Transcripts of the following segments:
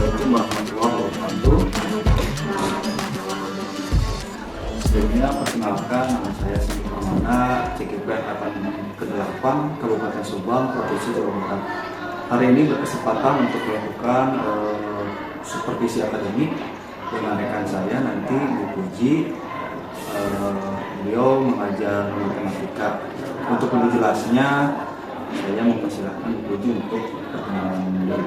Assalamualaikum warahmatullahi wabarakatuh. Sebelumnya perkenalkan, nama saya Siti Pramana, CKPN ke-8 Kabupaten Subang, Provinsi Jawa Barat. Hari ini berkesempatan untuk melakukan supervisi akademik dengan rekan saya nanti Bu Puji. Beliau mengajar matematika. Untuk lebih jelasnya, saya mempersilahkan Bu Puji untuk perkenalan diri.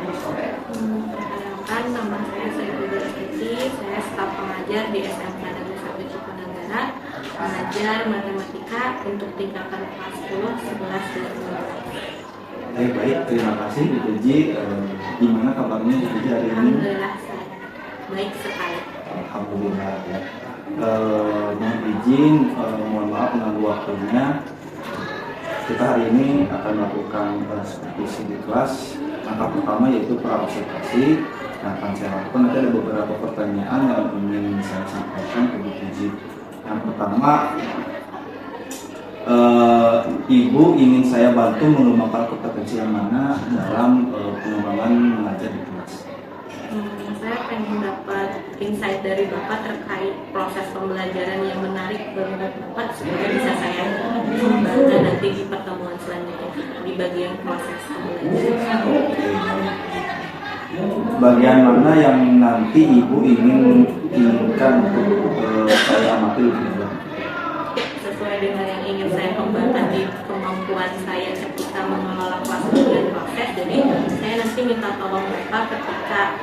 Perkenalkan, nama saya Saiful Siti. Saya staf pengajar di SMK Negeri 1 Cipanegara, mengajar matematika untuk tingkatan kelas 10, 11, dan 12. Baik, terima kasih Bu Puji. Gimana kabarnya Bu Puji hari ini? Alhamdulillah, baik sekali. Alhamdulillah ya. Mohon izin, mohon maaf mengganggu waktunya. Kita hari ini akan melakukan supervisi di kelas. Langkah pertama yaitu praobservasi. Nah, akan saya lakukan nanti ada beberapa pertanyaan yang ingin saya sampaikan ke Bu Puji. Yang pertama, Ibu ingin saya bantu mengembangkan kompetensi yang mana dalam pengembangan mengajar di kelas? Saya pengen dapat insight dari Bapak terkait proses pembelajaran yang menarik bagi Bapak supaya bisa saya kembangkan nanti di pertemuan selanjutnya di bagian proses pembelajaran. Bagian mana yang nanti Ibu inginkan untuk saya amati lebih dalam? Sesuai dengan yang ingin saya kembangkan di kemampuan saya ketika mengelola kelas dan proses. Jadi saya nanti minta tolong Bapak ketika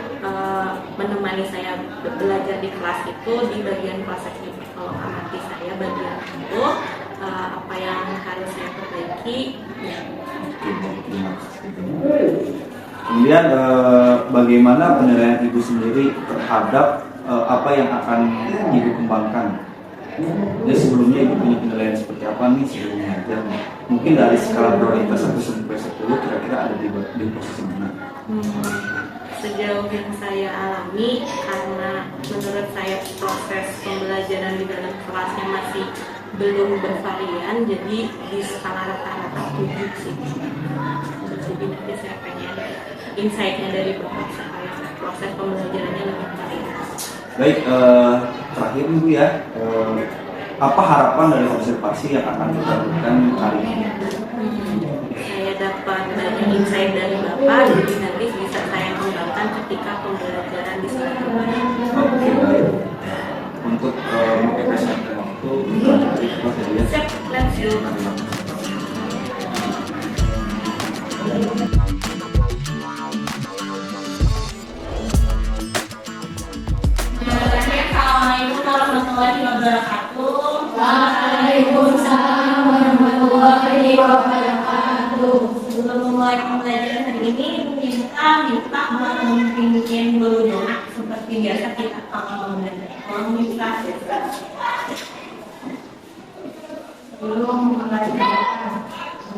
menemani saya belajar di kelas itu di bagian prosesnya. Kalau amati saya bagian itu apa yang harus saya perbaiki. Kemudian bagaimana penilaian Ibu sendiri terhadap apa yang akan Ibu kembangkan? Jadi sebelumnya Ibu punya penilaian seperti apa nih sebelum mengajar? Mungkin dari skala prioritas 1 sampai 10 kira-kira ada di posisi mana? Sejauh yang saya alami, karena menurut saya proses pembelajaran di dalam kelasnya masih belum bervarian, jadi di skala rata-rata 7 sih. Jadi nanti saya pengen insight-nya dari Bapak supaya proses pembelajarannya lebih varian. Baik, terakhir Ibu ya, apa harapan dari observasi yang akan kita lakukan kali ini? Saya dapat banyak insight dari Bapak, jadi nanti bisa saya kembangkan ketika pembelajaran di selanjutnya. Oke, baik. Untuk mengefektifkan waktu, kita saja. Siap, let's go. Assalamualaikum warahmatullahi wabarakatuh. Waalaikumsalam warahmatullahi wabarakatuh. Sebelum memulai pembelajaran hari ini, kita minta memimpin dulu doa seperti biasa kita kalau belajar. Tolong minta Belum mengajarkan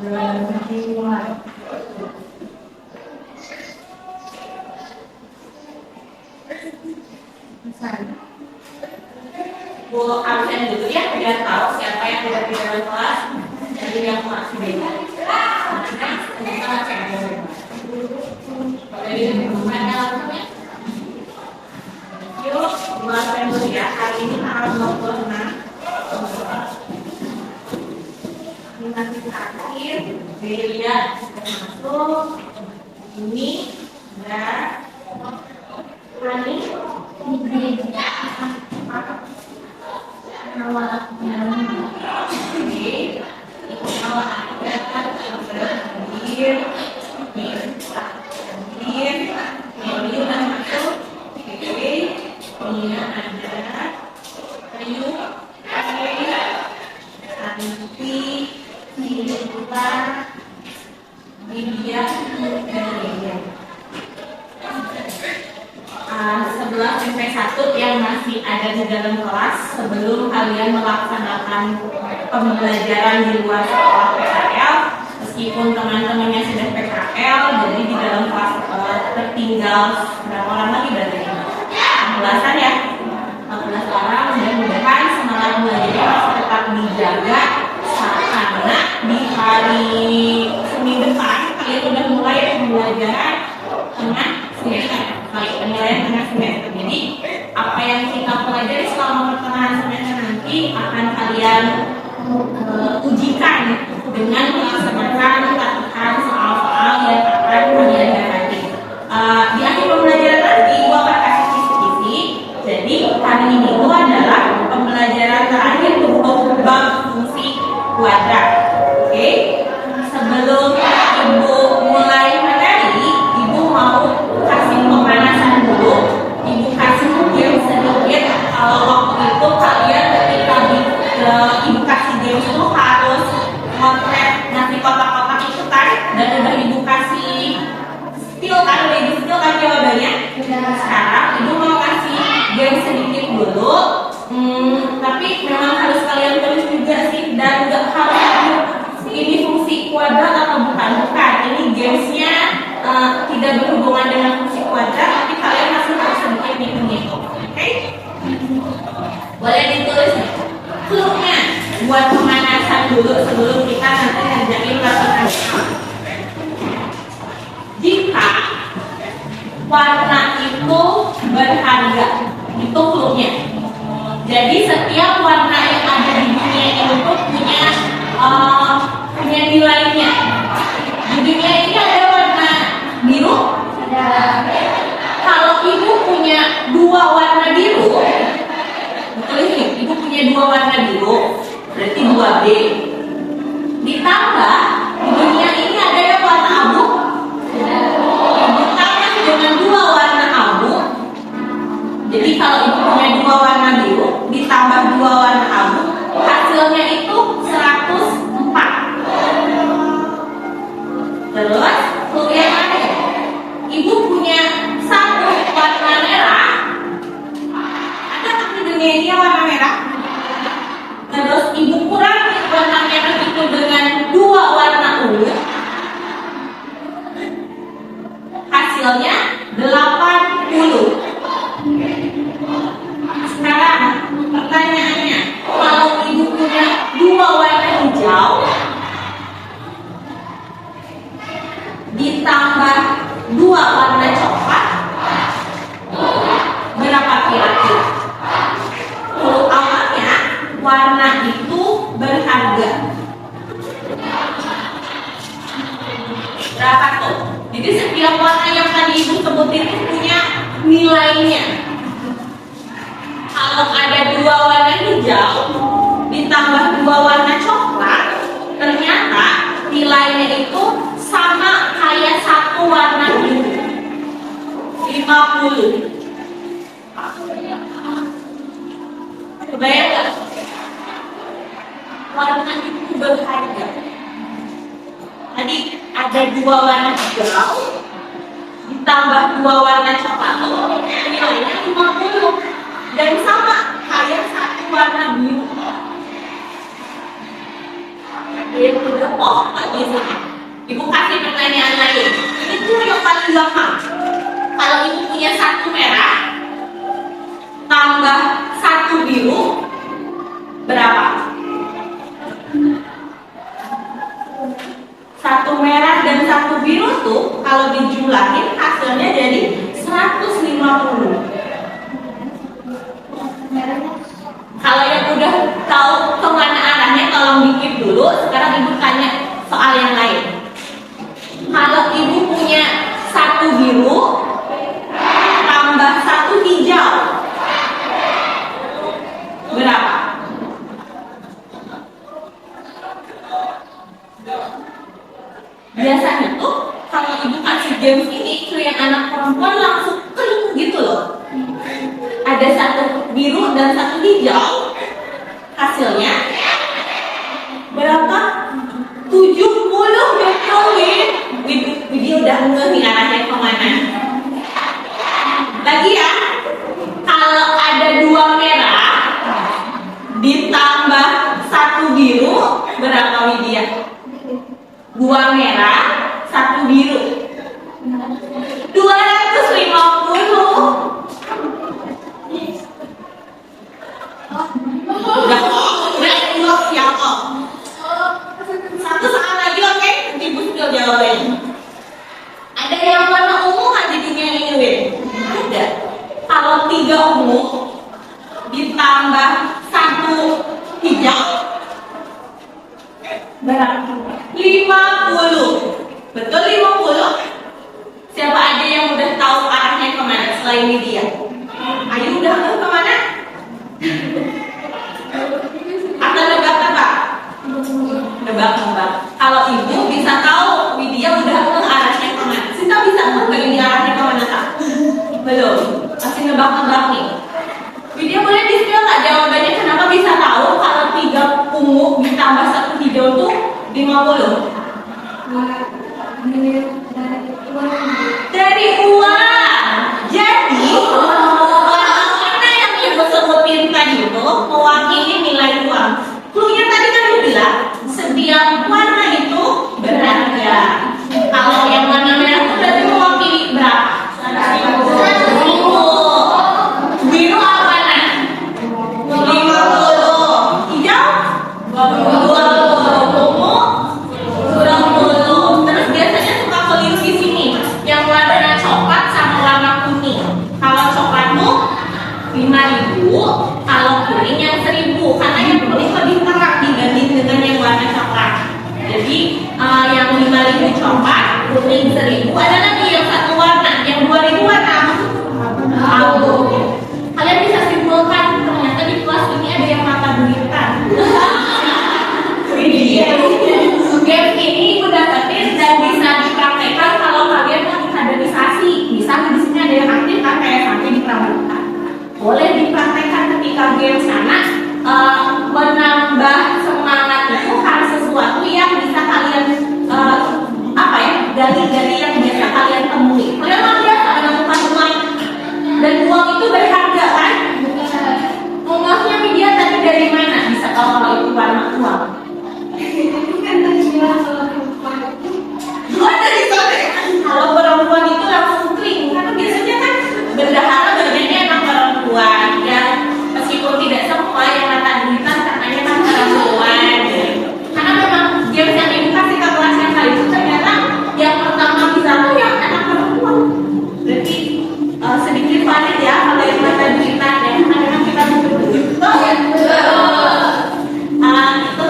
berdua. Bu absen dulu ya, biar tahu siapa yang tidak di dalam kelas. Jadi yang masih beda. Kita cek dulu. Jadi bukan langsung ya. Yuk, Bu absen dulu ya. Hari ini tanggal 26. Ini masih terakhir. Dilihat masuk. Ini dan Ani. Sampai 1 yang masih ada di dalam kelas sebelum kalian melaksanakan pembelajaran di luar sekolah PKL. Meskipun teman-temannya sudah PKL, jadi di dalam kelas tertinggal berapa orang lagi berarti? 14-an ya? 14 orang. Mudah-mudahan semangat belajarnya masih tetap dijaga karena di hari Senin depan kalian sudah mulai pembelajaran tengah semester. kali penilaian tengah semester. Jadi apa yang kita pelajari selama pertengahan semester nanti akan kalian ujikan dengan melaksanakan latihan soal-soal yang akan kalian dapati. Di akhir pembelajaran nanti gua akan kasih kisi-kisi. Jadi hari ini itu adalah pembelajaran terakhir untuk bab fungsi kuadrat. Oke? Sebelum ibu mulai materi, ibu mau kasih pemanasan dulu. Ibu kasih game sedikit. Kalau waktu itu kalian ketika ibu kasih game itu harus motret ngasih kotak-kotak itu kan, dan udah ibu kasih skill kan, udah ibu skill kan jawabannya. Sekarang ibu mau kasih game sedikit dulu. Tapi memang harus kalian tulis juga sih, dan nggak harus ini fungsi kuadrat atau bukan. Ini gamesnya tidak berhubungan dengan fungsi kuadrat, tapi kalian masih harus sedikit ngitung-ngitung. Oke? Boleh ditulis nih clue-nya buat pemanasan dulu sebelum kita nanti ngerjain latihan. Jika warna itu berharga, itu clue-nya. Jadi setiap warna yang ada di dunia ini tuh punya nilainya. Di dunia ini ada warna biru. Kalau ibu punya dua warna biru, betul ini, ibu punya dua warna biru, berarti 2B. Ditambah di dunia ini ada yang warna abu. Ditambah dengan dua warna abu. Jadi kalau ibu punya dua warna biru ditambah dua warna abu, hasilnya itu 104. Terus clue yang ada, ibu punya satu warna merah. Ada kan di dunia ini warna merah? Terus ibu kurangi warna merah itu dengan dua warna ungu, hasilnya 80. Sekarang pertanyaannya, kalau ibu punya dua warna hijau ditambah dua warna coklat, berapa kira-kira? Kalau awalnya warna itu berharga. Berapa tuh? Jadi setiap warna yang tadi ibu sebutin itu punya nilainya. Kalau ada dua warna hijau ditambah dua warna coklat, ternyata nilainya itu sama kayak satu warna biru, 50. Kebayang nggak? Warna itu berharga. Tadi ada dua warna hijau ditambah dua warna coklat, nilainya 50. Dan sama kayak satu warna biru. Dia udah lagi sih. Ibu kasih pertanyaan lain. Itu yang paling gampang. Kalau ibu punya satu merah tambah satu biru, berapa? Satu merah dan satu biru tuh kalau dijumlahin hasilnya jadi 150. Kalau yang udah tahu kemana arahnya, tolong dikit dulu. Sekarang ibu tanya soal yang lain. Kalau ibu punya satu biru tambah satu hijau, berapa? Biasanya tuh kalau ibu kasih games ini ke yang anak perempuan langsung kering gitu loh. Ada satu biru dan satu hijau, hasilnya berapa? 70, betul Win. Widi udah ngeh nih arahnya kemana. Lagi ya, kalau ada dua merah ditambah satu biru, berapa Widya? Dua merah, satu biru, 250. Udah dua siapa? Satu soal lagi, oke? Ibu skill jawabannya. Ada yang warna ungu nggak di dunia ini, Win? kalau 3 ungu ditambah 1 hijau berapa? 50. Betul 50? Siapa aja yang udah tahu arahnya kemana selain dia? Ayu udah tahu kemana? Atau nebak-nebak? Nebak-nebak. Kalau ibu bisa tahu Widya udah tahu arahnya kemana. Sita bisa tahu nggak ini arahnya kemana tak? Belum. Masih nebak-nebak nih. Widya boleh di-spill nggak jawabannya kenapa bisa tahu kalau 3 ungu ditambah 1 hijau tuh 50? Dari uang. Jadi mana yang ibu sebutin tadi itu mewakili nilai uang. Cluenya tadi kan ibu bilang setiap warna itu berharga. Kalau yang warna merah itu berarti mewakili berapa? 1.000. Biru apa nah? 50. Hijau? 20. Ungu? 20. Terus biasanya suka keliru di sini. Yang warna coklat sama warna kuning. Kalau coklat tuh 5.000, kalau kuning yang 1.000. Karena yang kuning lebih terang dibanding dengan yang warna coklat. Jadi yang 5.000 coklat, kuning 1.000. Ada lagi yang satu warna, yang 2.000 warna abu. Kalian bisa simpulkan ternyata di kelas ini ada yang mata duitan. Game ini udah dapetin dan bisa dipraktekkan kalau kalian mau kaderisasi. Misalnya di sini ada yang aktif kan kayak sampai di pramuka. Boleh dipraktekkan ketika game sana menambah semangat itu karena sesuatu yang bisa kalian gali-gali yang biasa kalian temui. Kalian mau lihat menemukan uang dan uang itu berharga kan? Uangnya media tadi dari mana? Bisa tahu kalau itu warna uang? Dari sore. Kalau perempuan itu langsung kering karena biasanya kan bendahara bagiannya emang perempuan ya, meskipun tidak semua yang mata duitan katanya kan perempuan. Karena memang game yang edukasi ke kelas yang kali itu ternyata yang pertama bisa tuh yang anak perempuan. Berarti sedikit valid ya kalau yang mata duitan ya, karena memang kita betul-betul itu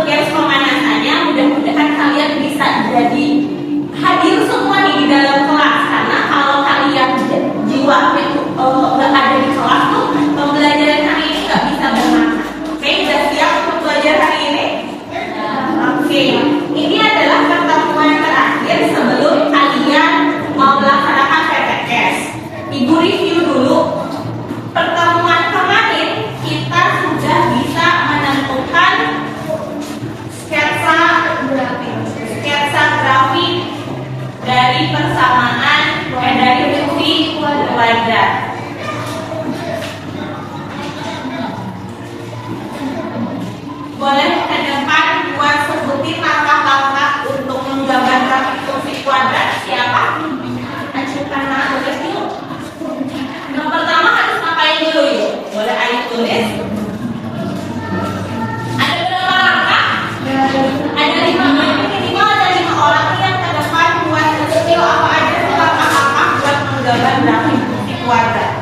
games pemanasannya. Mudah-mudahan kalian bisa jadi hadir semua nih di dalam kelas, karena kalau kalian jiwa itu nggak ada di kelas tuh pembelajaran hari ini nggak bisa bermakna. Oke, udah siap untuk belajar hari ini? Oke, ini adalah pertemuan terakhir sebelum kalian mau melaksanakan PPS. Ibu review dulu. Pertemuan kemarin kita sudah bisa menentukan sketsa grafik dari persamaan dari fungsi kuadrat. Boleh ke depan buat sebutin langkah-langkah untuk menggambar grafik fungsi kuadrat. Siapa? Ajukan tulis dulu. Yang pertama harus ngapain dulu yuk? Boleh Ayu tulis. Ada berapa langkah? Ada 5. Minimal ada 5 orang yang ke depan buat skill apa aja tuh langkah-langkah buat menggambar grafik fungsi kuadrat.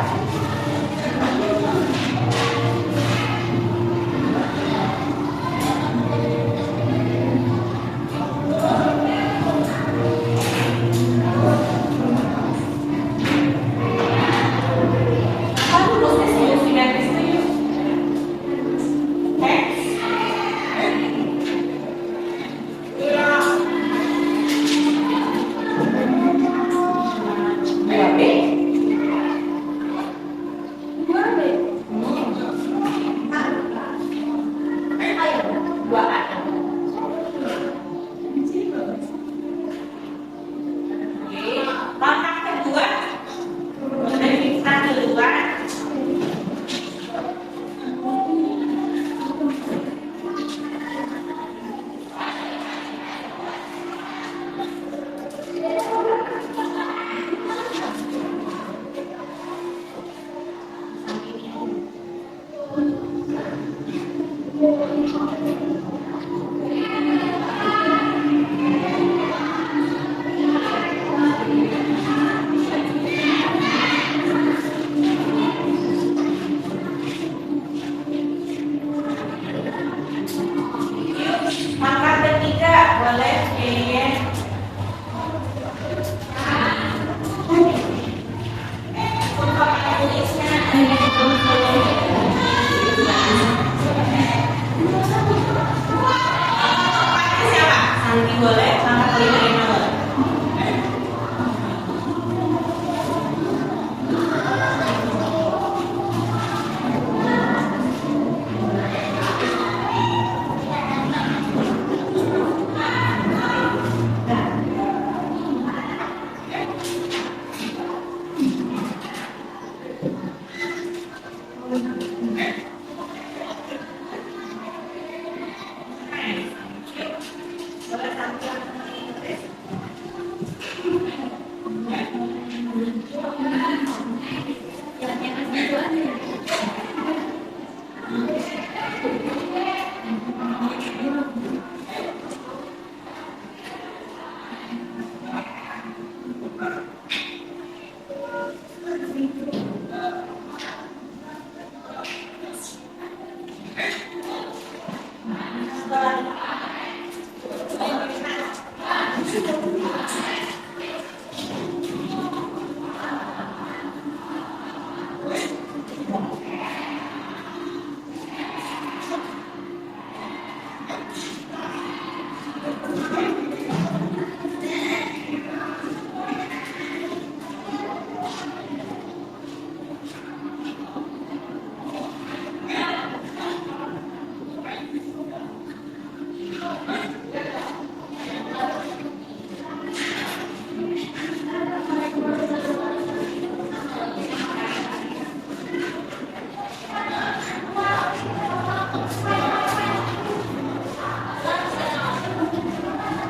Siapa? Santi boleh, sama kelima boleh.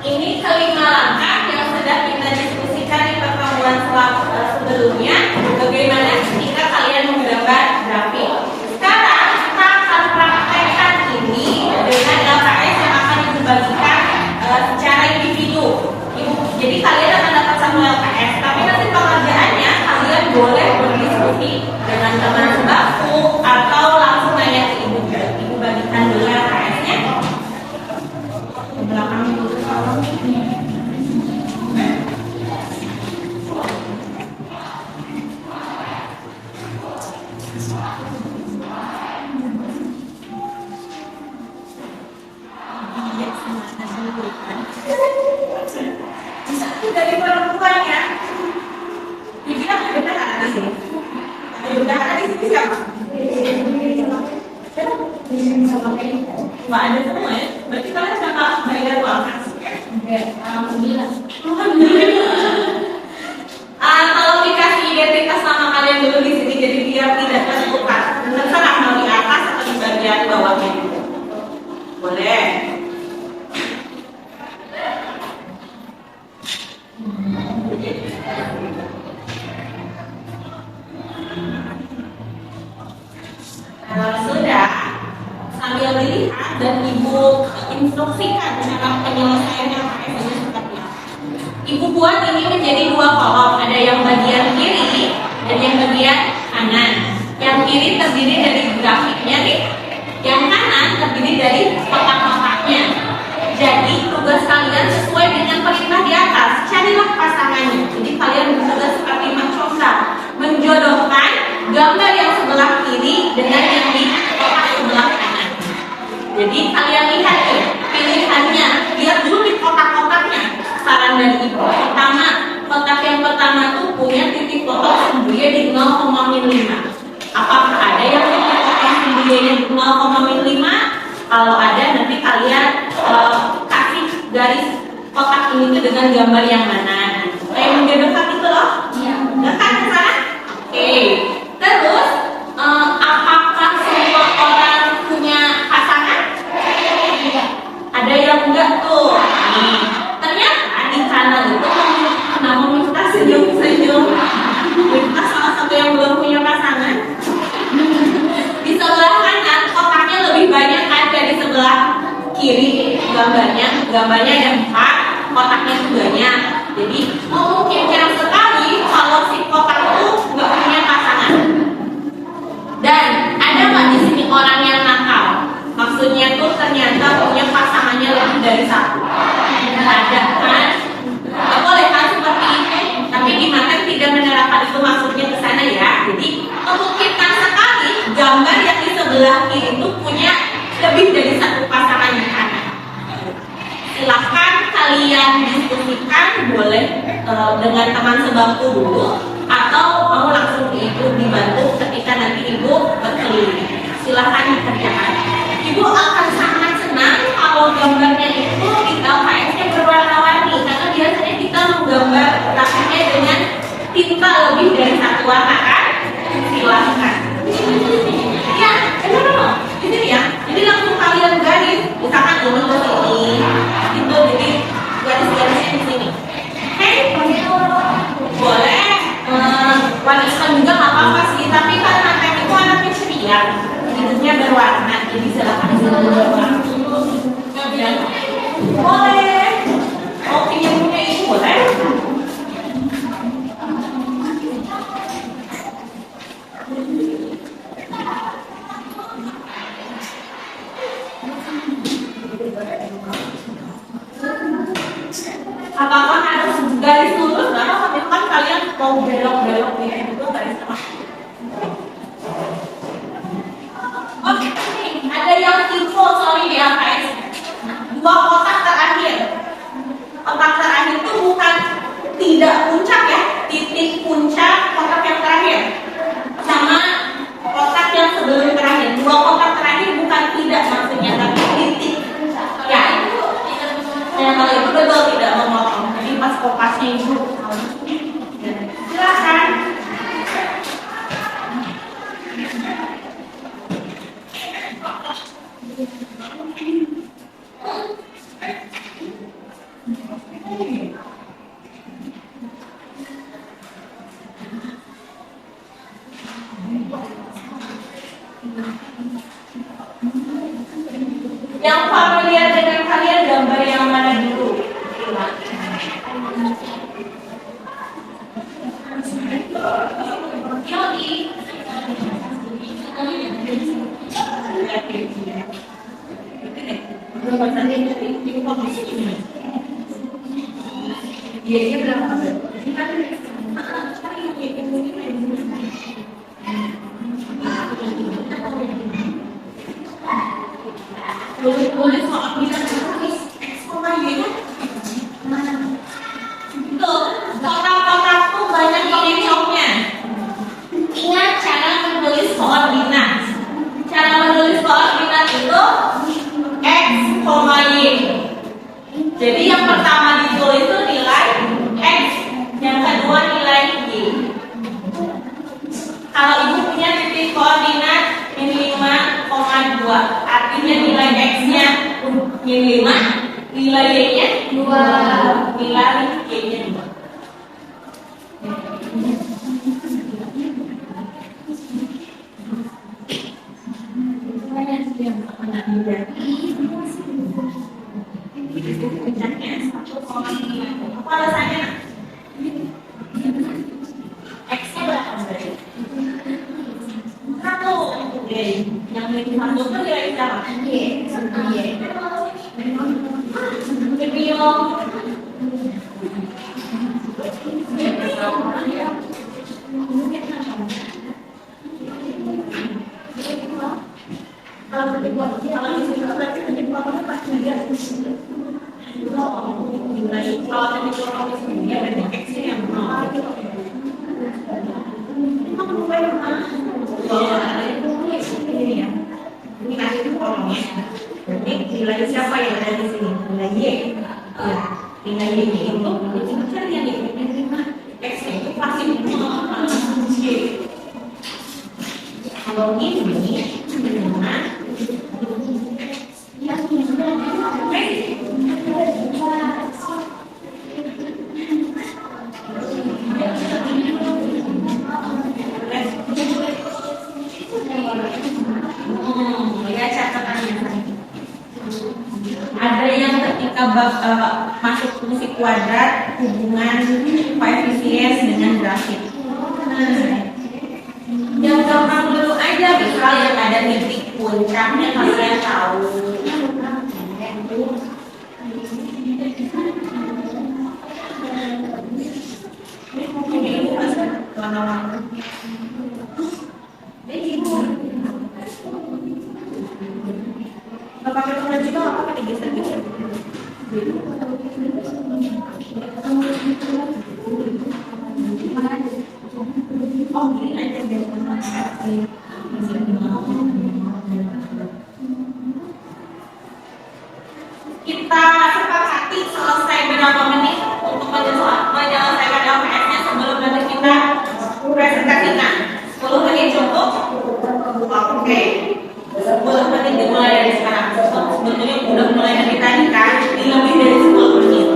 Ini kelima langkah yang sudah kita diskusikan di pertemuan sebelumnya. Bagaimana ketika kalian menggambar grafik. Sekarang kita akan praktekkan ini dengan LKS yang akan dibagikan secara individu. Jadi kalian akan dapat satu LKS, tapi nanti pengerjaannya kalian boleh berdiskusi dengan teman sebangku atau langsung nanya ke ibu. Ibu bagikan dulu LKS-nya. Belakang dulu. Dari perempuan ya, dibilang benar ada di sini. Udah ada di sini siapa? Nggak ada semua ya. Berarti kalian sudah bayar uang kas? Alhamdulillah. Kalau dikasih identitas nama kalian dulu di sini, jadi biar tidak tertukar. Terserah mau di atas atau di bagian bawahnya. Boleh. Sudah, sambil dilihat dan ibu instruksikan cara penyelesaian LKS-nya seperti apa. Ibu buat ini menjadi dua kolom, ada yang bagian kiri dan yang bagian kanan. Yang kiri terdiri dari grafiknya nih, yang kanan terdiri dari kotak-kotaknya. Jadi tugas kalian sesuai dengan perintah di atas, carilah pasangannya. Jadi kalian bertugas seperti mencoba menjodohkan gambar yang sebelah kiri dengan yang di kotak sebelah kanan. Jadi kalian lihat nih pilihannya, lihat dulu di kotak-kotaknya. Saran dari ibu, pertama kotak yang pertama tuh punya titik kotak sembunyi di 0,5. Apakah ada yang titik kotak sembunyinya di 0,5? Kalau ada nanti kalian kasih garis kotak ini tuh dengan gambar yang mana. Kayak menjodohkan itu loh. Iya. Kan ke sana? Oke. Terus apakah semua orang punya pasangan? Ada yang enggak tuh. Nih, ternyata di channel itu kenapa minta senyum-senyum? Minta salah satu yang belum punya pasangan. Di sebelah kanan kotaknya lebih banyak kan dari sebelah kiri gambarnya. Gambarnya ada 4, kotaknya tuh banyak. Jadi memungkinkan sekali kalau si kotak itu nggak punya pasangan. Dan ada nggak di sini orang yang nakal? Maksudnya tuh ternyata punya pasangannya lebih dari 1. Ada kan? Nggak boleh kan seperti itu. Tapi di Maten tidak menerapkan itu, maksudnya ke sana ya. Jadi memungkinkan sekali sebelah kiri itu punya lebih dari satu pasangan anak. Silahkan kalian diskusikan, boleh dengan teman sebangku dulu, atau mau langsung ibu dibantu ketika nanti ibu berkeliling. Silahkan dikerjakan. Ibu akan sangat senang kalau gambarnya itu di LKS-nya berwarna-warni, karena biasanya kita menggambar grafiknya dengan tinta lebih dari satu warna kan? Silahkan. Ya, di sini ya. Jadi langsung kalian garis, misalkan ini ke sini, itu jadi garis-garisnya di sini. Oke? Boleh. Warna hitam juga nggak apa-apa sih, tapi karena itu anaknya ceria, hidupnya berwarna, jadi silakan berwarna. Boleh. Oh, ingin punya itu boleh. Apakah harus garis lurus? Nggak apa-apa, itu kan kalian mau belok-belok gitu garis tengah. Oke, ada yang info sorry di LKS. Dua kotak terakhir. Kotak terakhir itu bukan tidak puncak ya, titik puncak kotak yang terakhir. Sama kotak yang sebelum terakhir. Dua kotak terakhir bukan tidak maksudnya, tapi titik. Ya itu. Ya kalau itu betul tidak memotong. Jadi pas kopasnya itu. Silakan. Yang familiar dengan kalian gambar yang mana dulu? Iya berapa? Boleh soal kita tulis koma y kan? Tuh, kotak-kotak tuh banyak cocoknya. Ingat cara menulis koordinat. Cara menulis koordinat itu x, y. Jadi yang pertama ditulis itu nilai x, yang kedua nilai y. Kalau ibu punya titik koordinat min 5,2, artinya nilai x-nya min 5, nilai y-nya 2, nilai y-nya 2. Apa alasannya? X-nya berapa berarti? 1. Oke. Yang lebih 1 itu nilai berapa? Y. Nilai siapa yang ada di sini? Nilai Y. Ya, nilai Y itu cari yang X itu pasti Y. Kalau ini ya catatannya. Ada yang ketika masuk fungsi kuadrat hubungan koefisien dengan grafik. Yang gampang dulu aja, misal yang ada titik puncaknya kalian tahu. pakai toner juga nggak apa-apa digeser-geser. Oh, gini aja deh. Kita sepakati selesai berapa menit untuk menyelesaikan LPS-nya sebelum nanti kita presentasikan. 10 menit cukup? Oke. 10 menit dimulai dari sekarang. Sebetulnya udah mulai dari tadi kan? Ini lebih dari 10 menit.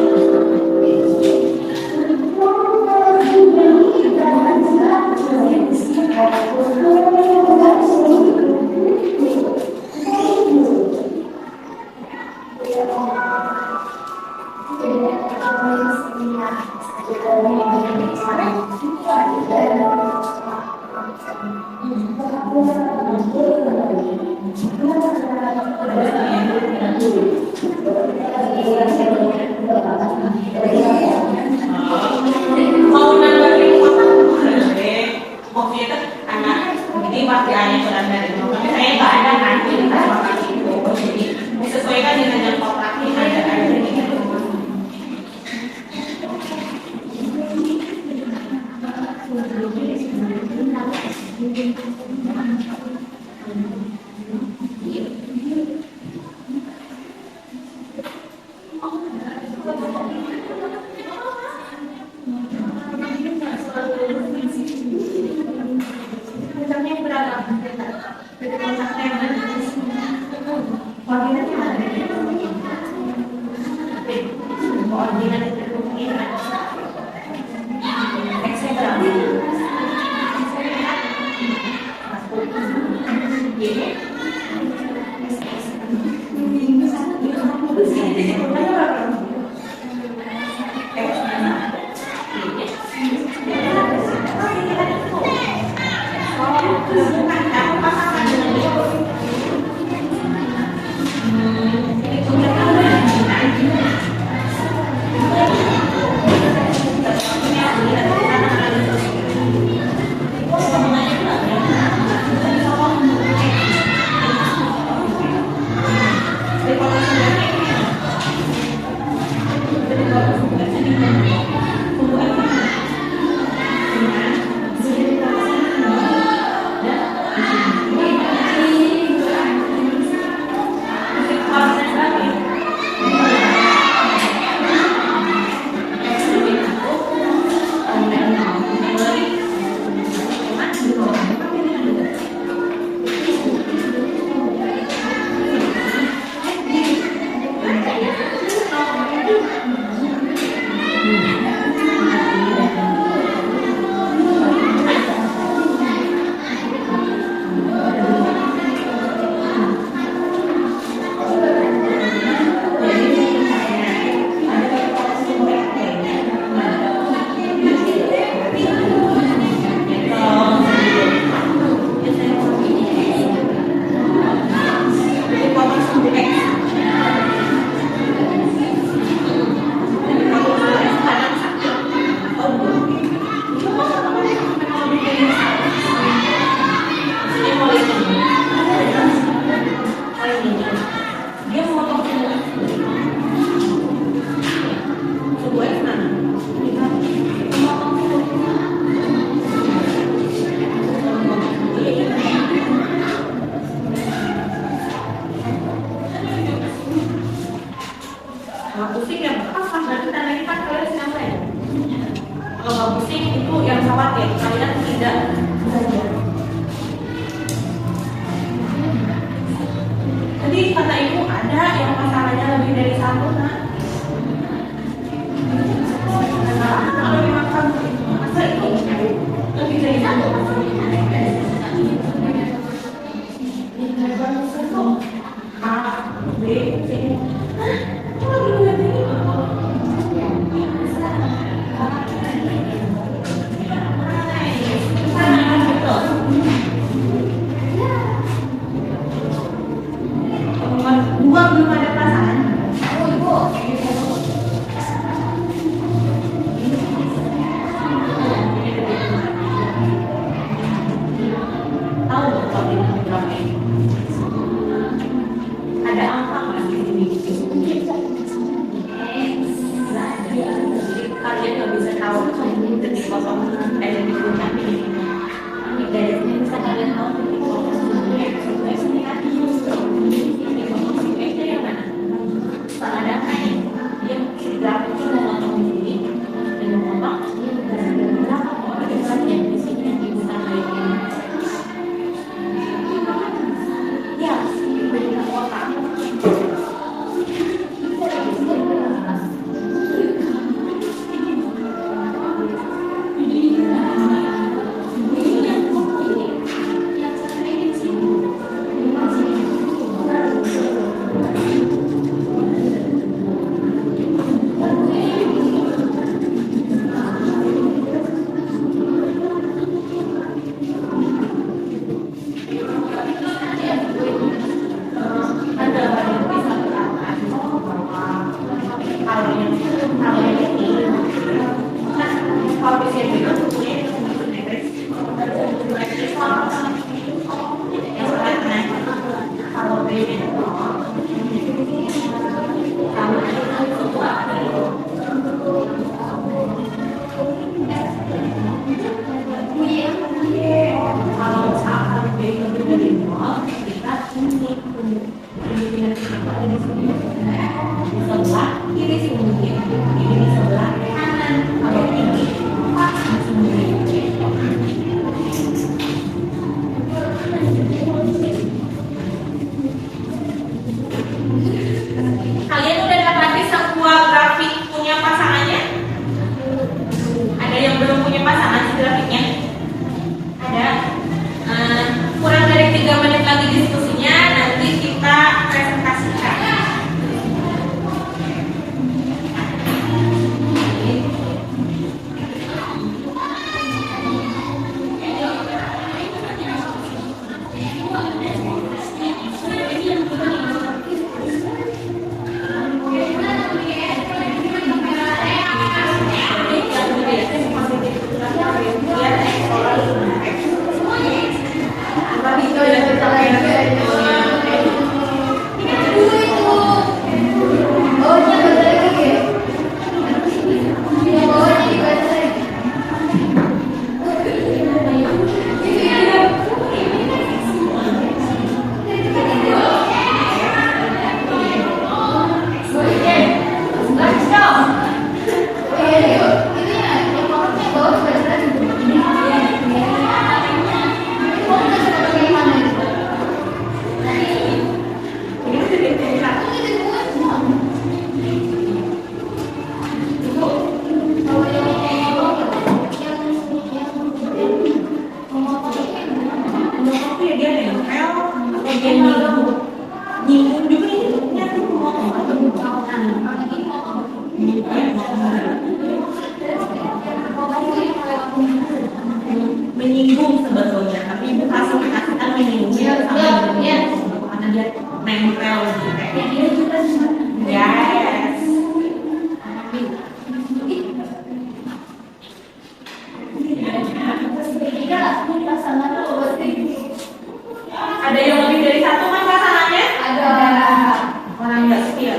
Mau nambahin apa? Maksudnya kan anak ini pasti hanya kurang dari nol. Tapi saya nggak ada nanti di kotak itu. Jadi disesuaikan dengan yang kotak ini ada di rumah. Pusing ya, apa nanti tandanya kan kalian siapa ya? Kalau nggak pusing itu yang khawatir, kalian tidak belajar. Tadi kata ibu ada yang masalahnya lebih dari satu, nah. Kalau memang kamu masa itu lebih dari satu, A, B, C. Dua belum ada perasaan. Tahu kalau ini berapa? Ada angka sebelah kiri sembunyi, ini di sebelah kanan kalau ini sembunyi. Kalian udah dapati semua grafik punya pasangannya? Ada yang belum punya pasangan sih grafiknya? Ada. Kurang dari 3 menit lagi diskusinya, nanti kita presentasikan. Menyinggung sebetulnya, tapi ibu kasih kan menyinggung sama dia karena dia nempel gitu kayak dia juga yes. Ada yang lebih dari satu kan pasangannya? Ada. Orang nggak setia.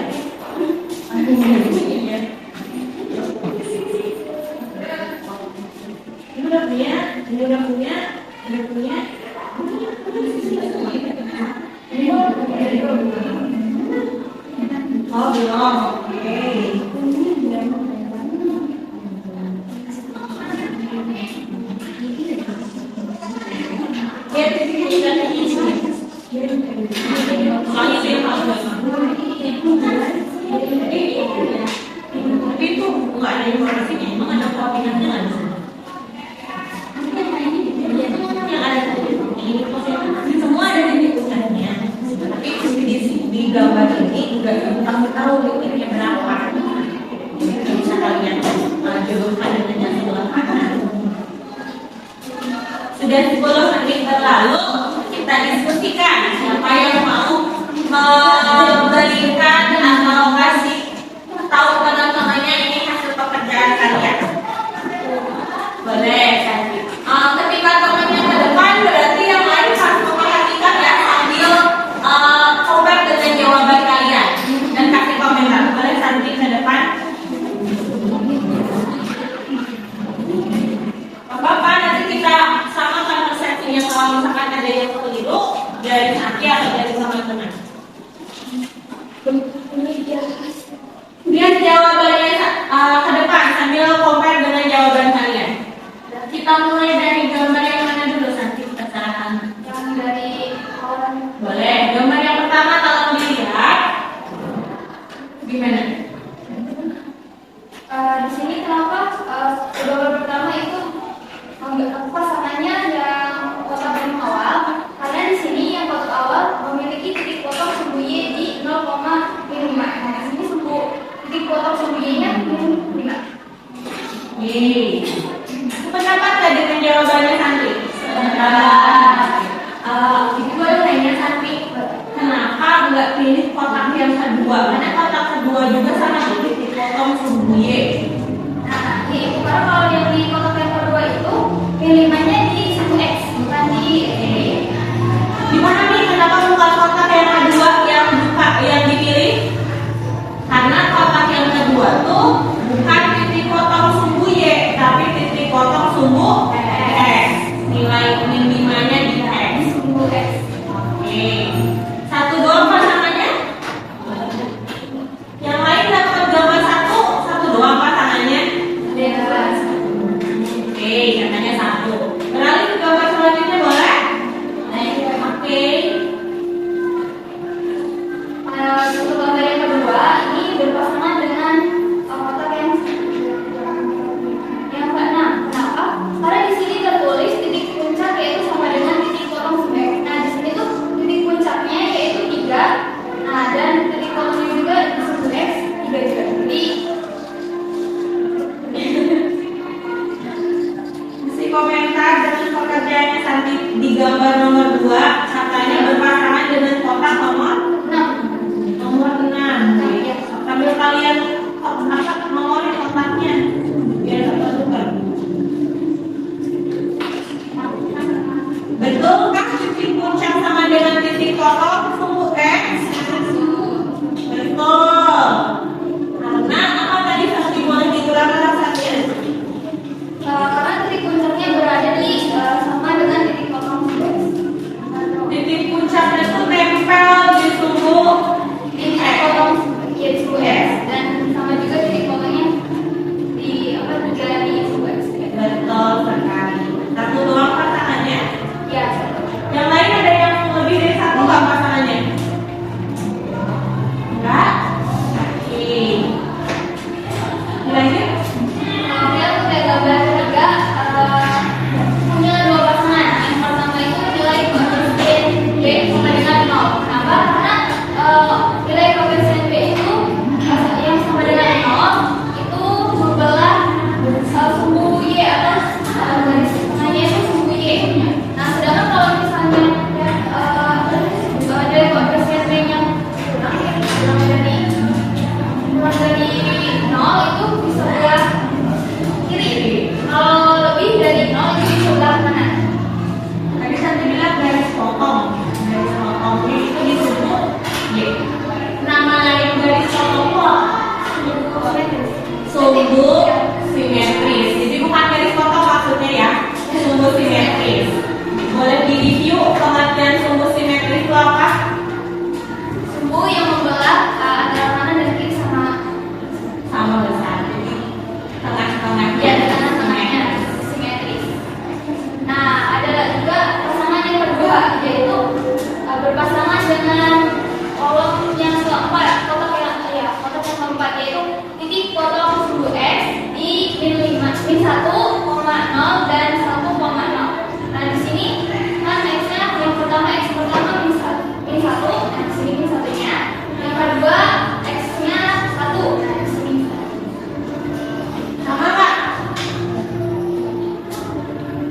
Ini udah punya. Oh belum, oke. Tapi itu nggak ada informasinya, emang ada koordinatnya nggak di sini? Yang ada ini semua ada di tulisannya, tapi di gambar ini nggak kamu tahu titiknya berapa. Bisa kalian jodohkan dengan yang sebelah kanan. Sudah 10 menit berlalu, kita diskusikan siapa yang mau memberikan atau kasih tahu teman-temannya ini hasil pekerjaan kalian. Boleh. Ketika temannya ke depan, berarti yang lain harus memperhatikan ya sambil compare dengan jawaban kalian dan kasih komentar. Boleh Santi ke depan. Bapak nanti kita samakan persepsinya kalau misalkan ada yang keliru dari Santi atau dari teman-teman. Lihat jawabannya ke depan sambil compare dengan jawaban kalian. Kita mulai dari gambar yang mana dulu Santi? Terserahkan. Yang dari awal. Boleh. Gambar yang pertama tolong dilihat. Gimana? Di sini kenapa gambar pertama itu pasangannya yang kotak yang awal? Karena di sini yang kotak awal memiliki titik potong sumbu Y di 0,5. Nah, di sini titik potong sumbu Y-nya 5. Pendapat nggak dengan jawabannya Santi? Itu baru nanya Santi, kenapa nggak pilih kotak yang kedua? Karena kotak kedua juga sama titik potong sumbu Y. Nah, itu karena kalau yang di kotak yang kedua itu pilihannya di sumbu X, bukan di Gimana nih? Kenapa bukan kotak yang kedua yang dipilih? Karena kotak yang kedua tuh bukan titik potong sumbu Y, tapi titik potong sumbu X. Nilai minimanya di X. sumbu X. Oke. Satu doang berpasangan dengan kolom yang keempat, kotak yang keempat, yaitu titik potong sumbu X di min 1,0 dan 1,0. Nah di sini kan X-nya yang pertama min 1, nah di sini min 1-nya. Yang kedua X-nya 1, nah di sini. Sama Kak?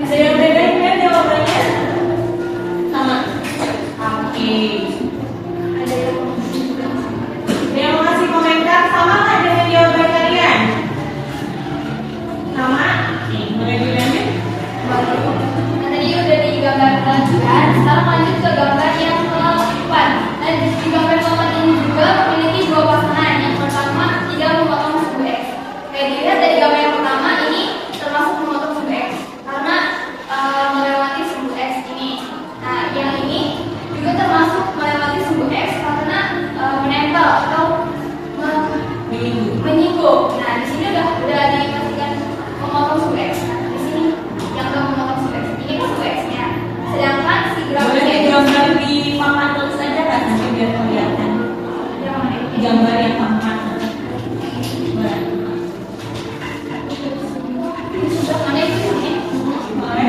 Ada yang bedain jawabannya? Sama? Oke. Ada yang mau kasih komentar sama nggak dengan jawaban kalian? Sama? Nih, mulai dilanjut. Nah tadi udah digambarkan kan, sekarang lanjut ke gambar yang keempat. Nah di gambar keempat ini juga memiliki dua pasangan. Yang pertama tidak memotong sumbu X. Kayak dilihat dari gambar yang pertama ini termasuk memotong sumbu X karena melewati sumbu X ini. Nah yang ini juga termasuk melewati sumbu X karena menempel atau menyinggung. Nah di sini udah dipastikan memotong sumbu X. Nah di sini yang udah memotong sumbu X ini kan sumbu X-nya. Sedangkan si Boleh grafiknya digambar di papan tulis aja Kak, nanti biar kelihatan. Gambar yang keempat. Boleh. ini sudah mana itu ini? Boleh.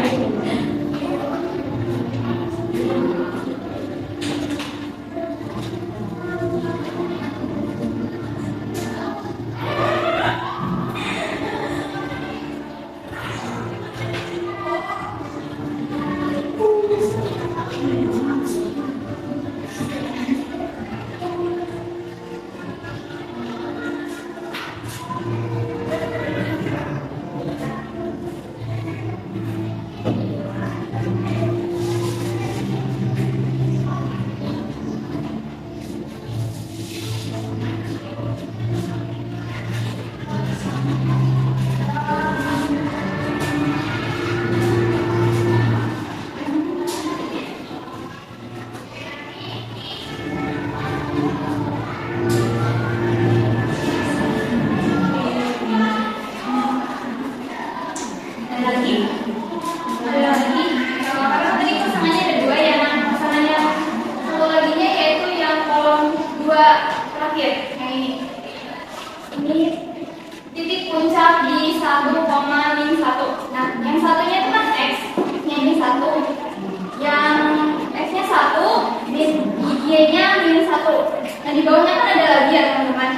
Nah di bawahnya kan ada lagi ya teman-teman.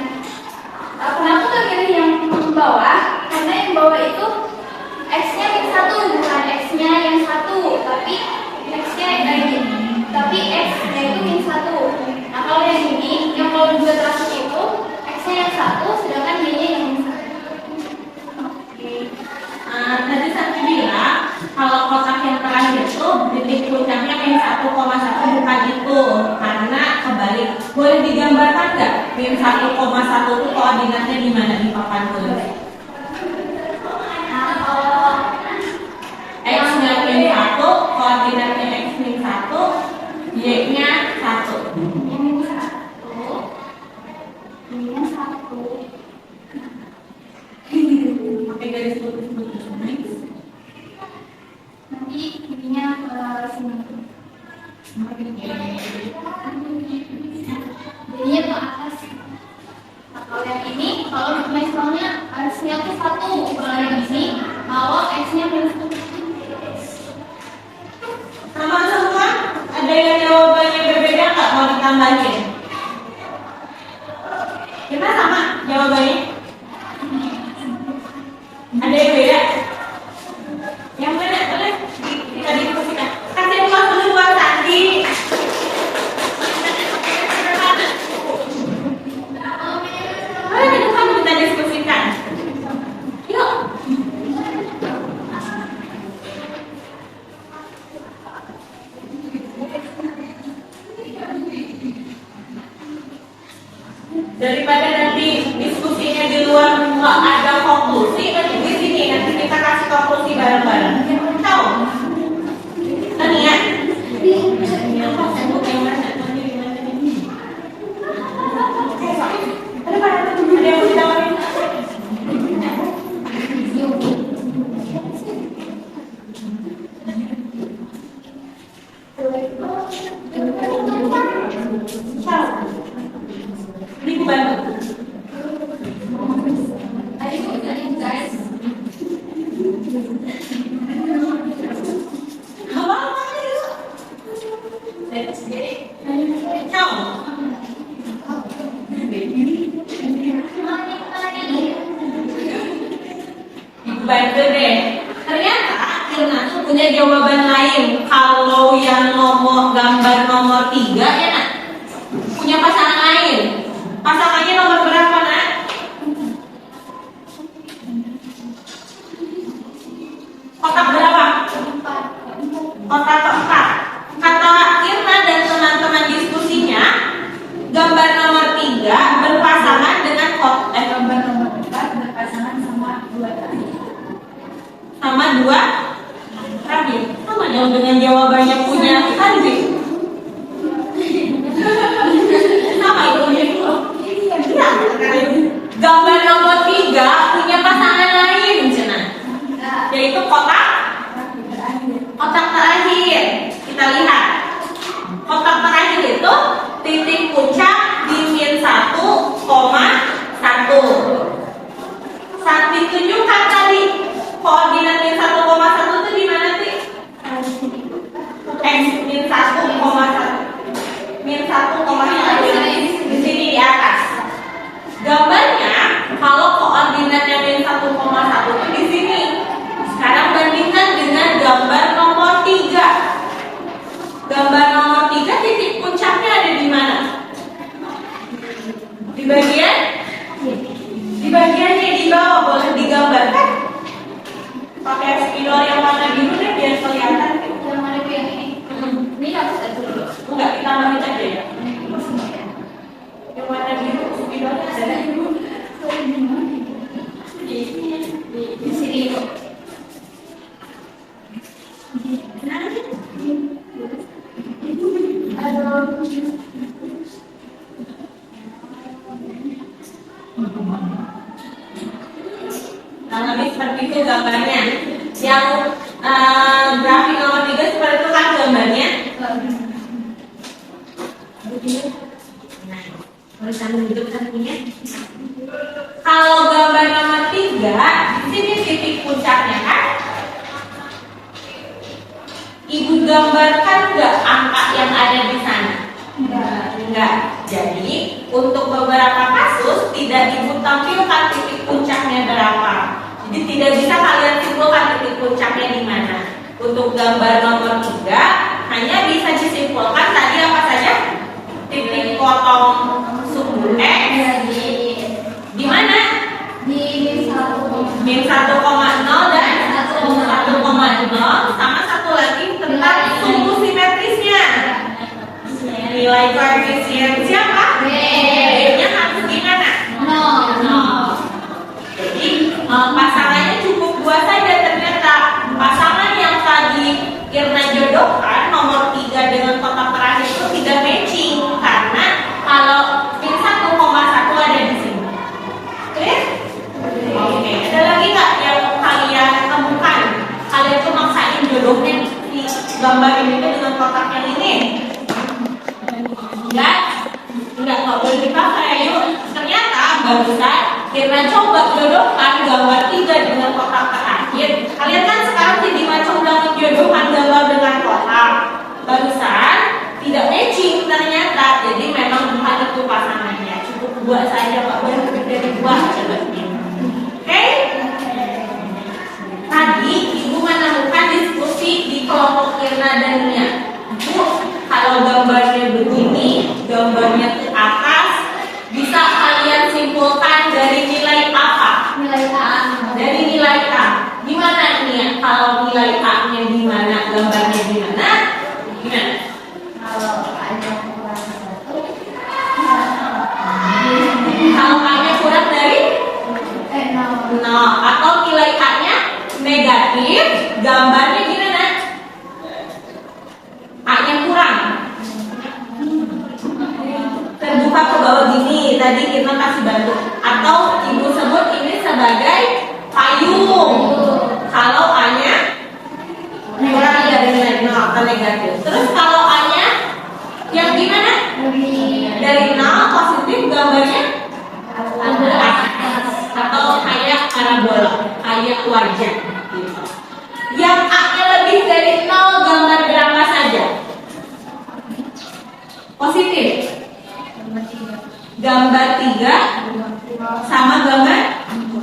Kenapa tuh pilih yang bawah? Karena yang bawah itu X-nya min 1, bukan X-nya yang 1, tapi X-nya tapi X-nya itu min 1. Nah kalau yang ini, yang kalau dua termasuk itu X-nya yang 1, sedangkan Y-nya yang min 1. Tadi Sakti bilang kalau kotak yang terakhir itu titik puncaknya min 1,1 bukan itu, karena kebalik. Boleh digambarkan nggak min 1,1 itu koordinatnya di mana di papan tulis? Nah kalau X-nya min 1, koordinatnya X min 1, Y-nya 1. yang min 1, Y-nya 1. Pakai garis putih-putih. Nanti ininya ke sini. Jadinya ke atas. Nah, kalau yang ini, kalau dimensionalnya harusnya tuh 1. Kalau yang ini, kalau X-nya min 1. Sama semua? Ada yang jawabannya berbeda nggak mau ditambahin? Kita sama jawabannya? Ada yang beda? Yang mana? Boleh kita diskusikan. Kasih ruang dulu buat Sandi. Boleh di depan kita diskusikan. Yuk. Daripada nanti diskusinya di luar nggak ada konklusi, nanti di sini nanti kita kasih konklusi bareng-bareng. Tahu? Tania? Ada yang mau ditawarin? Ciao. Ini gue bantu. Ayo guys. Bantu deh. Ternyata Irna tuh punya jawaban lain. Kalau yang gambar nomor 3 ya nak, punya pasangan lain. Pasangannya nomor berapa nak? Kotak berapa? Kotak keempat. Kata Irna dan teman-teman diskusinya, gambar nomor 3 berpasangan dengan Gambar nomor 4 berpasangan sama 2 tadi. sama 2 tadi. Sama dong dengan jawabannya punya Hanzi. Sama itu. Iya. Gambar nomor 3 punya pasangan lain, Cina. Yaitu kotak terakhir. Kita lihat. Kotak terakhir itu titik puncak di min 1,1. Saat ditunjukkan tadi koordinat min 1,1 itu di mana sih? X min 1,1. Min 1,1 di sini di atas. Gambarnya kalau koordinatnya min 1,1 itu di sini. Sekarang bandingkan dengan gambar nomor 3. Gambar nomor 3 titik puncaknya ada di mana? Di bagiannya di bawah. Boleh digambarkan pakai spidol yang warna biru deh biar kelihatan. Yang mana itu yang ini? Ini harus ada dulu. Enggak, kita tambahin aja ya. Yang warna biru spidolnya ada Di sini itu. Nah, lebih seperti itu gambarnya. Yang grafik nomor 3 seperti itu kan gambarnya. Kalau gambar nomor 3, di sini titik puncaknya kan? Ibu gambarkan nggak angka yang ada di sana? Enggak. Jadi untuk beberapa kasus tidak ibu tampilkan titik puncaknya berapa. Jadi tidak bisa kalian simpulkan titik puncaknya di mana. Untuk gambar nomor 3 hanya bisa disimpulkan tadi apa saja? Titik potong sumbu X di mana? Di Min 1,0 dan 1,0 sama satu lagi tentang sumbu simetrisnya. Nilai koefisien siapa? B-nya harus gimana? 0. Jadi pasangannya cukup 2 saja ternyata. Pasangan yang tadi Irna jodohkan nomor 3 dengan kotak terakhir itu tidak matching karena kalau min 1,1 ada di sini. Clear? Oke, ada lagi nggak yang kalian temukan? Kalian tuh maksain jodohnya di gambar ini dengan kotak yang ini? Enggak boleh dipakai. Ayo, ternyata barusan Irna coba jodohkan gambar 3 dengan kotak terakhir. Kalian kan sekarang jadi macam dalam jodohan gambar dengan kotak. Barusan tidak matching ternyata. Jadi memang bukan itu pasangannya. Cukup 2 saja, Pak. Boleh lebih dari 2 sebetulnya. Oke? Tadi Ibu menemukan diskusi di kelompok Irna dan Nia. Kalau gambarnya begini, gambarnya ke atas, bisa kalian simpulkan dari nilai apa? Nilai A. Dari nilai A. Gimana nih? Kalau nilai A-nya di mana, gambarnya di mana? Gimana? Kalau ada kurang 1. Kalau A-nya kurang dari 0. 0 atau nilai A-nya negatif, gambarnya gimana? A-nya kurang. Terbuka ke bawah gini, tadi kita kasih bantu. Atau ibu sebut ini sebagai payung. Kalau A-nya kurang dari nilai 0 atau negatif. Terus kalau A-nya yang gimana? Lebih Positif. Gambar 3 sama gambar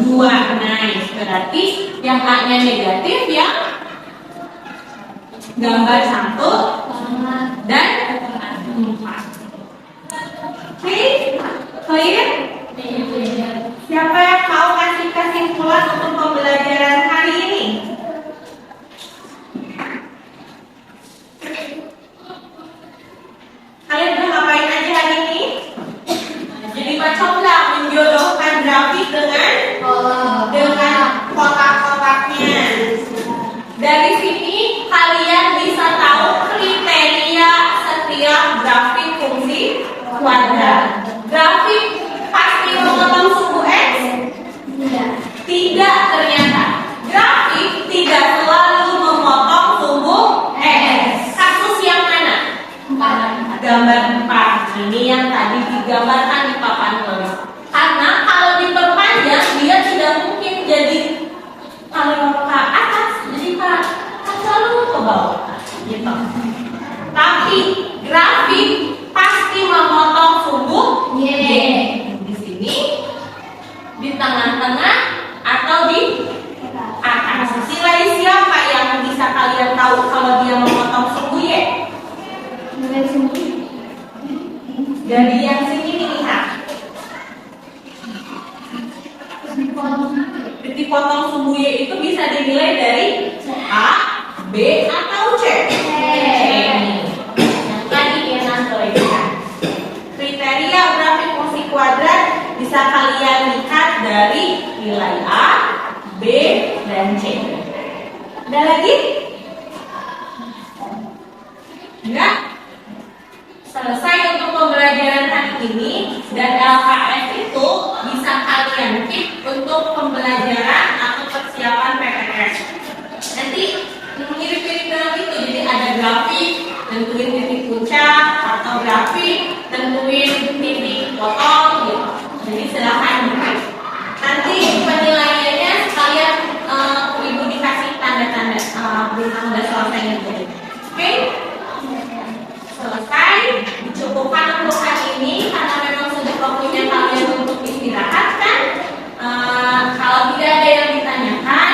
2. Nice. Berarti yang A-nya negatif, yang gambar 1 dan 4. Oke, clear? Siapa yang mau kasih kesimpulan untuk pembelajaran hari ini? Kalian udah ngapain aja hari ini? Jadi coba menjodohkan grafik dengan kotak-kotaknya. Dari sini kalian bisa tahu kriteria setiap grafik fungsi kuadrat. Grafik pasti memotong suku X? Tidak, ternyata. Grafik tidak selalu memotong suku X. Kasus yang mana? Gambar 4. Ini yang tadi digambarkan di papan tulis. Karena kalau diperpanjang dia tidak mungkin jadi kalau ke atas, jadi selalu ke bawah gitu. Tapi grafik pasti memotong sumbu Y. Di sini, di tengah-tengah, atau di atas. Nilai siapa yang bisa kalian tahu kalau dia memotong sumbu Y? Dari yang sini lihat. Titik potong sumbu Y itu bisa dinilai dari A, B, atau C. Yang tadi Enan tuliskan. Kriteria grafik fungsi kuadrat bisa kalian lihat dari nilai A, B, dan C. Ada lagi? Enggak? Selesai untuk pembelajaran hari ini, dan LKS itu bisa kalian keep untuk pembelajaran atau persiapan PPS. Nanti mirip-mirip dengan itu, jadi ada grafik, tentuin titik puncak, atau grafik, tentuin titik potong gitu. Jadi silahkan buka. Nanti penilaiannya sekalian ibu dikasih tanda-tanda bintang udah selesai ngerjain. Oke? Selesai, dicukupkan untuk hari ini karena memang sudah waktunya kalian untuk istirahat kan. Kalau tidak ada yang ditanyakan,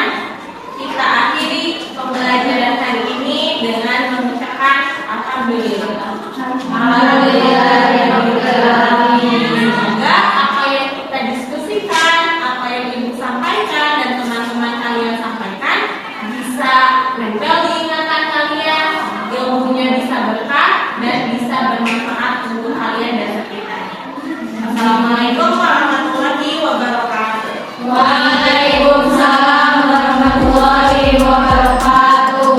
kita akhiri pembelajaran hari ini dengan mengucapkan alhamdulillah. Semoga apa yang kita diskusikan, apa yang ibu sampaikan dan teman-teman kalian sampaikan bisa nempel di ingatan kalian, ilmunya bisa berkah dan bisa bermanfaat untuk kalian dan sekitarnya. Assalamualaikum warahmatullahi wabarakatuh. Waalaikumsalam warahmatullahi wabarakatuh.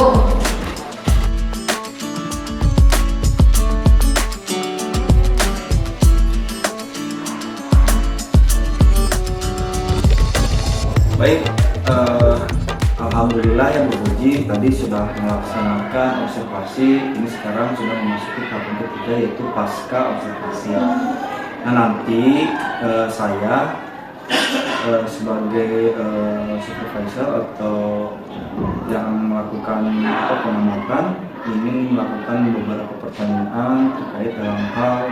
Baik, alhamdulillah yang berpuji tadi sudah melaksanakan observasi. Ini sekarang sudah memasuki tahap ketiga, yaitu pasca observasi. Nah nanti saya sebagai supervisor atau yang melakukan pengamatan ini melakukan beberapa pertanyaan terkait dalam hal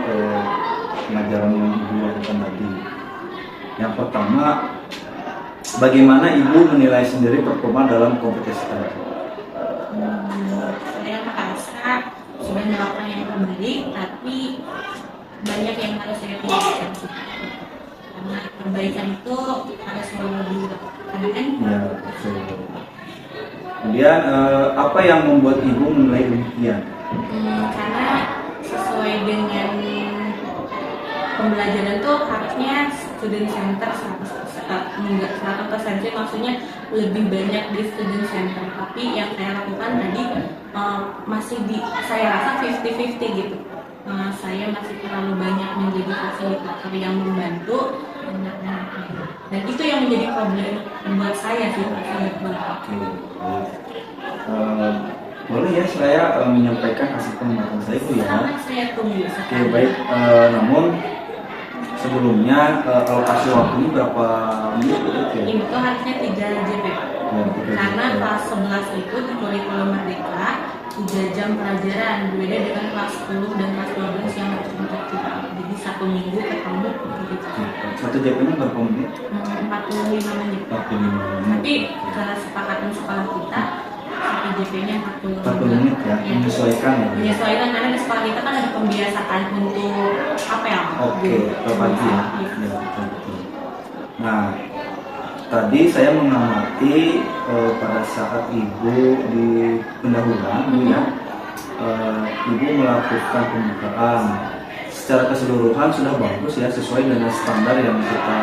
pengajaran yang ibu lakukan tadi. Yang pertama, bagaimana ibu menilai sendiri performa dalam kompetisi tadi? Saya merasa sudah melakukan yang terbaik, tapi banyak yang harus saya tingkatkan. Karena perbaikan itu harus selalu dilakukan. Ya, betul. Kemudian apa yang membuat ibu menilai demikian? Karena sesuai dengan pembelajaran itu harusnya student center 100%, enggak 100% sih, maksudnya lebih banyak di student center. Tapi yang saya lakukan tadi masih saya rasa 50-50 gitu. Saya masih terlalu banyak menjadi fasilitator yang membantu dan itu yang menjadi problem buat saya sih. Boleh ya saya menyampaikan hasil pengamatan saya Bu ya. Sangat saya tunggu. Oke, baik. Namun sebelumnya alokasi waktunya berapa menit? Itu harusnya 3 JP Pak. Karena kelas 11 itu di kurikulum Merdeka 3 jam pelajaran, berbeda dengan kelas 10 dan kelas 12 yang minggu ketemu gitu. Satu JP-nya berapa menit? 45 menit. 45 menit. Tapi kesepakatan sekolah kita satu JP-nya 40 menit ya, menyesuaikan ya. Menyesuaikan karena di sekolah kita kan ada pembiasaan untuk apel. Oke, gitu. pagi ya. Iya. Ya, betul. Nah, tadi saya mengamati pada saat ibu di pendahuluan, Bu ya, ibu melakukan pembukaan. Secara keseluruhan sudah bagus ya, sesuai dengan standar yang kita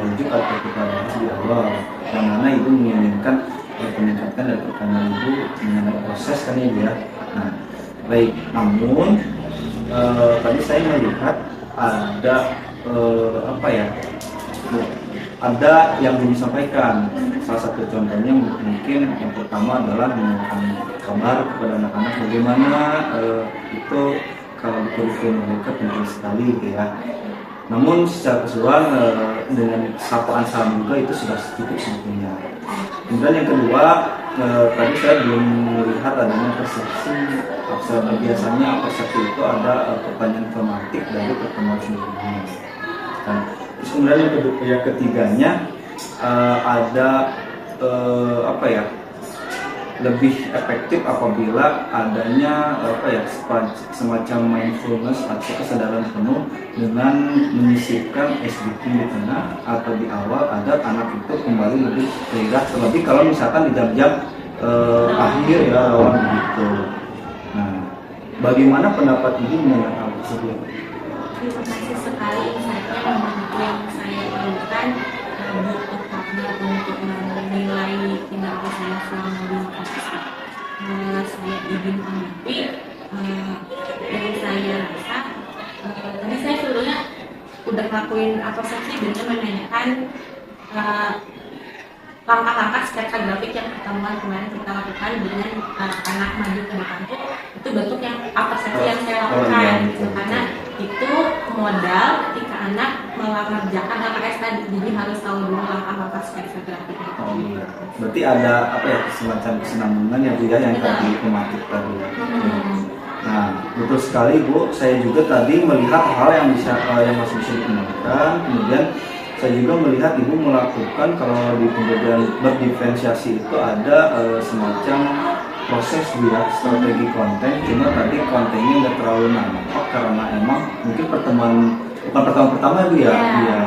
rujuk atau kita bahas di awal. Yang mana ibu menginginkan meningkatkan dari pertanyaan ibu mengenai proses kan ibu ya. Nah, baik. Namun tadi saya melihat ada apa ya? Ada yang belum disampaikan. Salah satu contohnya mungkin yang pertama adalah menanyakan kabar kepada anak-anak bagaimana itu kalau di kurikulum mereka penting sekali gitu ya. Namun secara keseluruhan dengan sapaan salam juga itu sudah cukup sebetulnya. Kemudian yang kedua, tadi saya belum melihat adanya persepsi. Biasanya persepsi itu ada pertanyaan formatif dari pertemuan sebelumnya. Dan kemudian yang ketiganya ada apa ya, lebih efektif apabila adanya apa ya, semacam mindfulness atau kesadaran penuh dengan menyisipkan SDT di tengah atau di awal agar anak itu kembali lebih terlihat, terlebih kalau misalkan di jam-jam akhir ya lawan begitu. Nah, bagaimana pendapat ini mengenai hal tersebut? Terima kasih sekali insight-nya yang saya lakukan butuh partner untuk menilai kinerja saya selama di kampus. Saya izin mengerti yang saya rasa tadi saya sebelumnya udah ngelakuin persepsi dengan menanyakan langkah-langkah sketsa grafik yang pertemuan kemarin kita lakukan dengan anak maju ke depan itu bentuk yang persepsi yang saya lakukan gitu. Karena itu modal ketika anak mengerjakan LKS tadi, jadi harus tahu dulu langkah-langkah sketsa grafik itu. Oh iya. Berarti ada apa ya, semacam kesenambungan ya Bu ya yang tadi pematik tadi. Nah, betul sekali Bu. Saya juga tadi melihat hal yang masih bisa dikembangkan. Kemudian saya juga melihat Ibu melakukan kalau di pembelajaran berdiferensiasi itu ada semacam proses ya, strategi konten. Cuma tadi kontennya nggak terlalu nampak karena emang mungkin bukan pertemuan pertama Bu ya. Iya.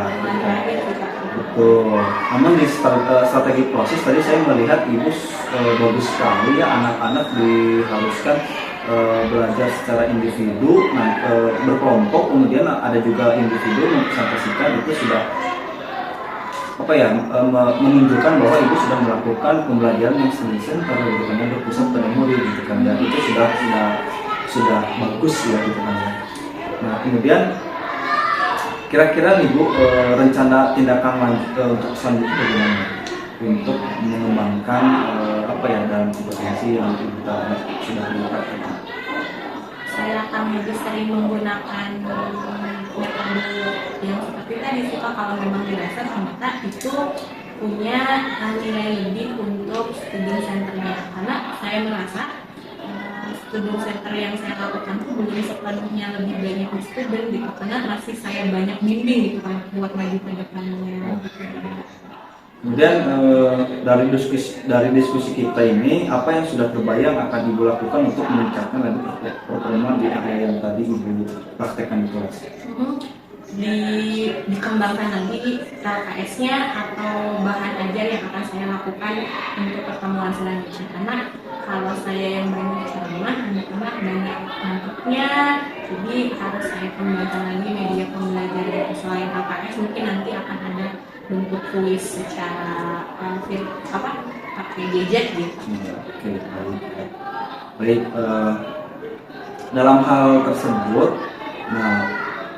Betul. Namun di strategi proses tadi saya melihat Ibu bagus sekali ya, anak-anak diharuskan belajar secara individu, berkelompok, kemudian ada juga individu mempresentasikan. Itu sudah apa ya, menunjukkan bahwa ibu sudah melakukan pembelajaran yang solution karena gitu kan, berpusat pada murid gitu kan ya. Itu sudah bagus ya gitu kan ya. Nah, kemudian kira-kira nih Bu, rencana tindakan untuk selanjutnya bagaimana untuk mengembangkan apa ya dalam kompetensi yang kita sudah lakukan? Saya akan lebih sering menggunakan metode yang seperti tadi sih, kalau memang dirasa ternyata itu punya nilai lebih untuk student centernya, karena saya merasa student center yang saya lakukan itu belum sepenuhnya lebih banyak di student gitu, karena masih saya banyak bimbing gitu kan buat maju ke depannya. Kemudian dari diskusi kita ini, apa yang sudah terbayang akan Ibu lakukan untuk meningkatkan lagi performa di area yang tadi Ibu praktekkan di kelas? Dikembangkan lagi LKS-nya atau bahan ajar yang akan saya lakukan untuk pertemuan selanjutnya. Karena kalau saya yang banyak ceramah, anak-anak banyak nangkepnya, jadi harus saya kembangkan lagi media pembelajaran selain LKS. Mungkin nanti akan ada bentuk kuis secara pakai gadget gitu. Oke, baik. Dalam hal tersebut, nah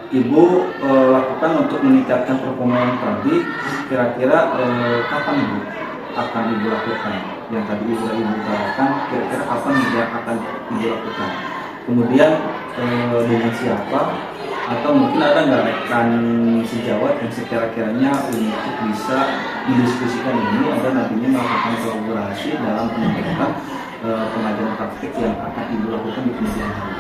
Ibu lakukan untuk meningkatkan performa yang tadi, kira-kira kapan Ibu akan Ibu lakukan? Yang tadi Ibu katakan, kira-kira kapan yang akan Ibu lakukan? Kemudian dengan siapa? Atau mungkin ada nggak rekan sejawat yang sekira-kiranya untuk bisa mendiskusikan ini agar nantinya melakukan kolaborasi dalam peningkatan pengajaran praktik yang akan Ibu lakukan di kemudian hari?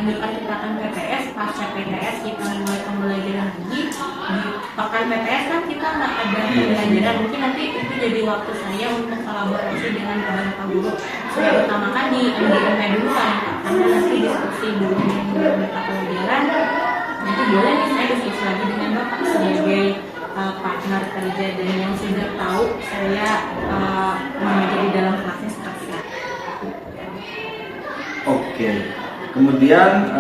lanjut percepatan PTS. Pasca PTS kita mulai pembelajaran lagi. Di pekan PTS kan kita nggak ada pembelajaran, mungkin nanti itu jadi waktu saya untuk kolaborasi dengan beberapa guru. Saya utamakan di MDMP dulu kan, karena nanti diskusi dulu dengan mata pelajaran. Nanti boleh nih saya diskusi lagi dengan Bapak sebagai partner kerja dan yang sudah tahu saya menjadi dalam kelasnya seperti apa. Oke. Kemudian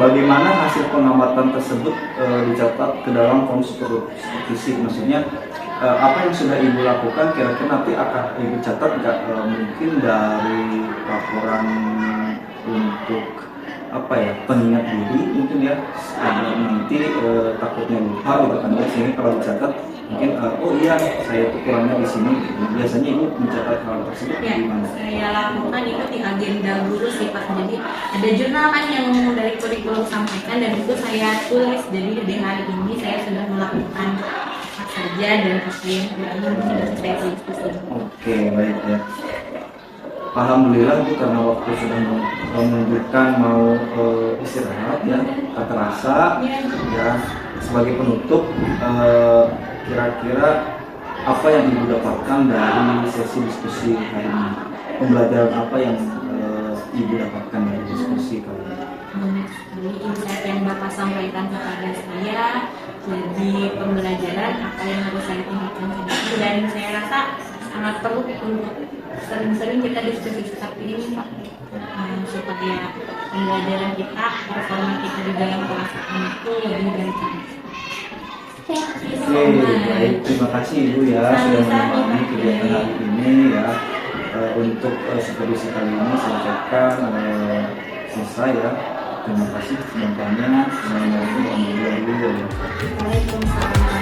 bagaimana hasil pengamatan tersebut dicatat ke dalam konstruksi? Maksudnya apa yang sudah Ibu lakukan kira-kira nanti akan Ibu catat nggak, mungkin dari laporan untuk pengingat diri mungkin ya, nanti takutnya lupa gitu kan, sehingga kalau dicatat mungkin oh iya saya itu kurangnya di sini. Biasanya Ibu mencatat hal tersebut Ya, gimana? saya lakukan itu di agenda guru sih Pak. Jadi ada jurnal kan yang dari kurikulum sampaikan dan itu saya tulis. Jadi di hari ini saya sudah melakukan apa saja dan apa yang sudah saya tulis di sini. Oke, baik ya. Alhamdulillah Bu, karena waktu sudah menunjukkan mau istirahat ya, tak terasa ya. Sebagai penutup, kira-kira apa yang Ibu dapatkan dari sesi diskusi hari ini? Pembelajaran apa yang Ibu dapatkan dari diskusi kali ini? Ini insight yang Bapak sampaikan kepada saya, jadi pembelajaran apa yang harus saya tingkatkan sedikit, dan saya rasa sangat perlu untuk sering-sering kita diskusi seperti ini Pak, supaya pembelajaran kita, performa kita di dalam kelas itu lebih baik. Oke, baik, terima kasih Ibu ya sudah menemani kegiatan hari ini ya. Untuk supervisi kali ini saya ucapkan selesai ya. Terima kasih semuanya. Assalamualaikum warahmatullahi wabarakatuh. Waalaikumsalam.